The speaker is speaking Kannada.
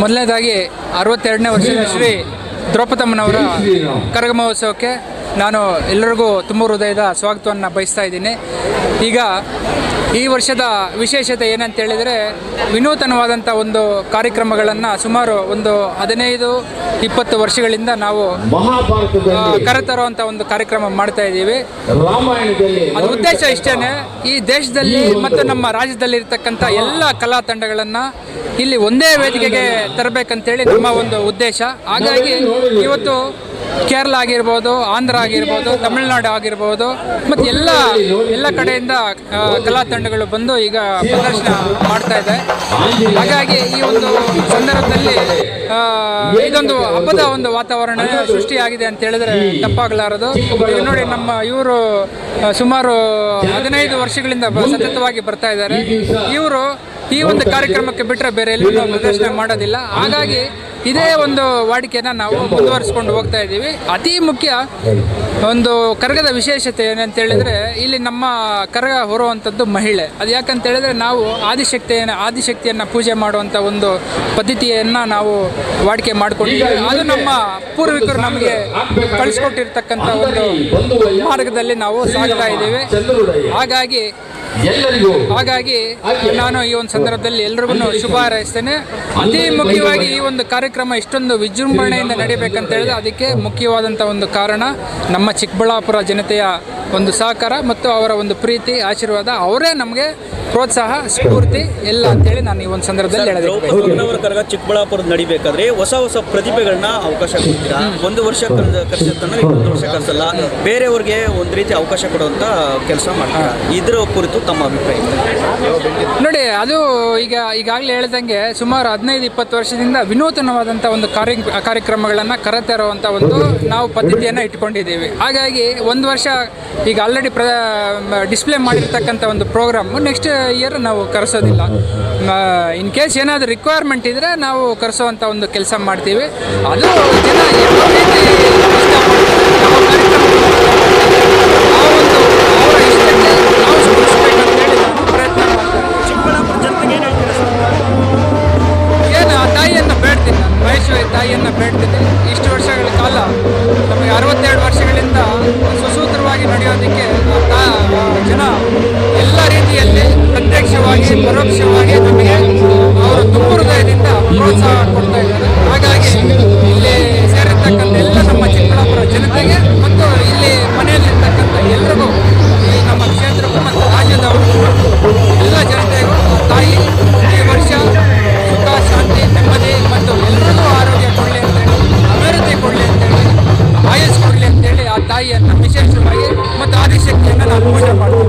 ಮೊದಲನೇದಾಗಿ 62ನೇ ವರ್ಷದ ಶ್ರೀ ದ್ರೌಪದಮ್ಮನವರ ಕರಗ ಮಹೋತ್ಸವಕ್ಕೆ ನಾನು ಎಲ್ಲರಿಗೂ ತುಂಬ ಹೃದಯದ ಸ್ವಾಗತವನ್ನು ಬಯಸ್ತಾ ಇದ್ದೀನಿ. ಈಗ ಈ ವರ್ಷದ ವಿಶೇಷತೆ ಏನಂತ ಹೇಳಿದರೆ, ವಿನೂತನವಾದಂಥ ಒಂದು ಕಾರ್ಯಕ್ರಮಗಳನ್ನು ಸುಮಾರು ಒಂದು 15-20 ವರ್ಷಗಳಿಂದ ನಾವು ಕರೆತರುವಂಥ ಒಂದು ಕಾರ್ಯಕ್ರಮ ಮಾಡ್ತಾ ಇದ್ದೀವಿ. ಅದು ಉದ್ದೇಶ ಇಷ್ಟೇ, ಈ ದೇಶದಲ್ಲಿ ಮತ್ತು ನಮ್ಮ ರಾಜ್ಯದಲ್ಲಿ ಇರ್ತಕ್ಕಂಥ ಎಲ್ಲ ಕಲಾ ತಂಡಗಳನ್ನು ಇಲ್ಲಿ ಒಂದೇ ವೇದಿಕೆಗೆ ತರಬೇಕಂತೇಳಿ ನಮ್ಮ ಒಂದು ಉದ್ದೇಶ. ಹಾಗಾಗಿ ಇವತ್ತು ಕೇರಳ ಆಗಿರ್ಬೋದು, ಆಂಧ್ರ ಆಗಿರ್ಬೋದು, ತಮಿಳುನಾಡು ಆಗಿರ್ಬೋದು ಮತ್ತು ಎಲ್ಲ ಕಡೆಯಿಂದ ಕಲಾ ತಂಡಗಳು ಬಂದು ಈಗ ಪ್ರದರ್ಶನ ಮಾಡ್ತಾ ಇದೆ. ಹಾಗಾಗಿ ಈ ಒಂದು ಸಂದರ್ಭದಲ್ಲಿ ಇದೊಂದು ಹಬ್ಬದ ಒಂದು ವಾತಾವರಣ ಸೃಷ್ಟಿಯಾಗಿದೆ ಅಂತ ಹೇಳಿದ್ರೆ ತಪ್ಪಾಗಲಾರದು. ನೋಡಿ, ನಮ್ಮ ಇವರು ಸುಮಾರು 15 ವರ್ಷಗಳಿಂದ ಸತತವಾಗಿ ಬರ್ತಾ ಇದ್ದಾರೆ. ಇವರು ಈ ಒಂದು ಕಾರ್ಯಕ್ರಮಕ್ಕೆ ಬಿಟ್ಟರೆ ಬೇರೆ ಎಲ್ಲೂ ಪ್ರದರ್ಶನ ಮಾಡೋದಿಲ್ಲ. ಹಾಗಾಗಿ ಇದೇ ಒಂದು ವಾಡಿಕೆನ ನಾವು ಮುಂದುವರಿಸ್ಕೊಂಡು ಹೋಗ್ತಾ ಇದ್ದೀವಿ. ಅತಿ ಮುಖ್ಯ ಒಂದು ಕರಗದ ವಿಶೇಷತೆ ಏನಂತ ಹೇಳಿದ್ರೆ, ಇಲ್ಲಿ ನಮ್ಮ ಕರಗ ಹೊರುವಂಥದ್ದು ಮಹಿಳೆ. ಅದು ಯಾಕಂತ ಹೇಳಿದ್ರೆ, ನಾವು ಆದಿಶಕ್ತಿಯನ್ನು ಪೂಜೆ ಮಾಡುವಂಥ ಒಂದು ಪದ್ಧತಿಯನ್ನು ನಾವು ವಾಡಿಕೆ ಮಾಡಿಕೊಂಡಿದ್ದೀವಿ. ಅದು ನಮ್ಮ ಪೂರ್ವಿಕರು ನಮಗೆ ಕಳಿಸ್ಕೊಟ್ಟಿರ್ತಕ್ಕಂಥ ಒಂದು ಮಾರ್ಗದಲ್ಲಿ ನಾವು ಸಾಗ್ತಾ ಇದ್ದೀವಿ. ಹಾಗಾಗಿ ನಾನು ಈ ಒಂದು ಸಂದರ್ಭದಲ್ಲಿ ಎಲ್ರಿಗೂ ಶುಭ ಹಾರೈಸ್ತೇನೆ. ಅತಿ ಮುಖ್ಯವಾಗಿ ಈ ಒಂದು ಕಾರ್ಯಕ್ರಮ ಇಷ್ಟೊಂದು ವಿಜೃಂಭಣೆಯಿಂದ ನಡೀಬೇಕಂತ ಹೇಳಿದ್ರೆ ಅದಕ್ಕೆ ಮುಖ್ಯವಾದಂಥ ಒಂದು ಕಾರಣ ನಮ್ಮ ಚಿಕ್ಕಬಳ್ಳಾಪುರ ಜನತೆಯ ಒಂದು ಸಹಕಾರ ಮತ್ತು ಅವರ ಒಂದು ಪ್ರೀತಿ, ಆಶೀರ್ವಾದ. ಅವರೇ ನಮಗೆ ಪ್ರೋತ್ಸಾಹ, ಸ್ಫೂರ್ತಿ ಎಲ್ಲ ಅಂತೇಳಿ ನಾನು ಈ ಒಂದು ಸಂದರ್ಭದಲ್ಲಿ ಹೇಳೋದಕ್ಕೆ ಕರಗ ಚಿಕ್ಕಬಳ್ಳಾಪುರದ ನಡಿಬೇಕಾದ್ರೆ ಹೊಸ ಪ್ರತಿಭೆಗಳನ್ನ ಅವಕಾಶ ಕೊಡ್ತೀರಾ. ಒಂದು ವರ್ಷ ಕರ್ಸತ್ತನ್ನ ಇನ್ನೊಂದು ವರ್ಷ ಕರ್ಸಲ್ಲ, ಬೇರೆಯವ್ರಿಗೆ ಒಂದು ರೀತಿ ಅವಕಾಶ ಕೊಡುವಂಥ ಕೆಲಸ ಮಾಡ್ತೀರಾ. ಇದರ ಕುರಿತು ತಮ್ಮ ಅಭಿಪ್ರಾಯ ನೋಡಿ. ಅದು ಈಗಾಗಲೇ ಹೇಳ್ದಂಗೆ ಸುಮಾರು 15-20 ವರ್ಷದಿಂದ ವಿನೂತನವಾದಂಥ ಒಂದು ಕಾರ್ಯಕ್ರಮಗಳನ್ನು ಕರೆತರುವಂಥ ಒಂದು ನಾವು ಪದ್ಧತಿಯನ್ನು ಇಟ್ಕೊಂಡಿದ್ದೀವಿ. ಹಾಗಾಗಿ ಒಂದು ವರ್ಷ ಈಗ ಆಲ್ರೆಡಿ ಡಿಸ್ಪ್ಲೇ ಮಾಡಿರ್ತಕ್ಕಂಥ ಒಂದು ಪ್ರೋಗ್ರಾಮ್ ನೆಕ್ಸ್ಟ್ ಇಯರ್ ನಾವು ಕರೆಸೋದಿಲ್ಲ. ಇನ್ ಕೇಸ್ ಏನಾದರೂ ರಿಕ್ವೈರ್ಮೆಂಟ್ ಇದ್ದರೆ ನಾವು ಕರೆಸೋವಂಥ ಒಂದು ಕೆಲಸ ಮಾಡ್ತೀವಿ. ಅದು ಜನ ಯಾವ ರೀತಿ ಯಾವ ಕಾರ್ಯಕ್ರಮ ಅವರ ಇಷ್ಟಕ್ಕೆ ನಾವು ಸ್ಪಂದಿಸಬೇಕಂತೇಳಿ ಪ್ರಯತ್ನ ಮಾಡ್ತಾರೆ. ಚಿಕ್ಕಬಳ್ಳಾಪುರ ಜನತೆಗೆ ಏನು ಆ ತಾಯಿಯನ್ನು ಬೇಡ್ತೀನಿ, ನಾನು ಮಹೇಶ್ವರಿ ತಾಯಿಯನ್ನು ಬೇಡ್ತೀನಿ. ಇಷ್ಟು ವರ್ಷಗಳ ಕಾಲ ನಮಗೆ 62 ವರ್ಷಗಳಿಂದ ಸುಸೂತ್ರವಾಗಿ ನಡೆಯೋದಕ್ಕೆ ಜನ ಎಲ್ಲ ರೀತಿಯಲ್ಲಿ ಪ್ರತ್ಯಕ್ಷವಾಗಿ ಪರೋಕ್ಷವಾಗಿ ನಮಗೆ ಅವರು ತುಂಬ ಹೃದಯದಿಂದ ಪ್ರೋತ್ಸಾಹ ಕೊಡ್ತಾ ಇದ್ದಾರೆ. ಹಾಗಾಗಿ ಇಲ್ಲಿ ಸೇರಿರ್ತಕ್ಕಂಥ ಎಲ್ಲ ನಮ್ಮ ಚಿಕ್ಕಬಳ್ಳಾಪುರ ಜನತೆಗೆ ಮತ್ತು ಇಲ್ಲಿ ಮನೆಯಲ್ಲಿರ್ತಕ್ಕಂಥ ಎಲ್ಲರಿಗೂ, ಈ ನಮ್ಮ ಕ್ಷೇತ್ರಕ್ಕೂ ಮತ್ತು ರಾಜ್ಯದವರು ಎಲ್ಲ ಜನತೆಗೂ ತಾಯಿ ಈ ವರ್ಷ ಸುಖ, ಶಾಂತಿ, ನೆಮ್ಮದಿ ಮತ್ತು ಎಲ್ಲರಿಗೂ ಆರೋಗ್ಯ ಕೊಡಲಿ ಅಂತೇಳಿ, ಅಭಿವೃದ್ಧಿ ಕೊಡಲಿ ಅಂತೇಳಿ, ಆಯುಷ್ ಕೊಡಲಿ ಅಂತೇಳಿ ಆ ತಾಯಿಯನ್ನು ವಿಶೇಷವಾಗಿ ಮತ್ತು ಆದಿಶಕ್ತಿಯನ್ನು ನಾನು ಪೂಜೆ ಮಾಡ್ತೀನಿ.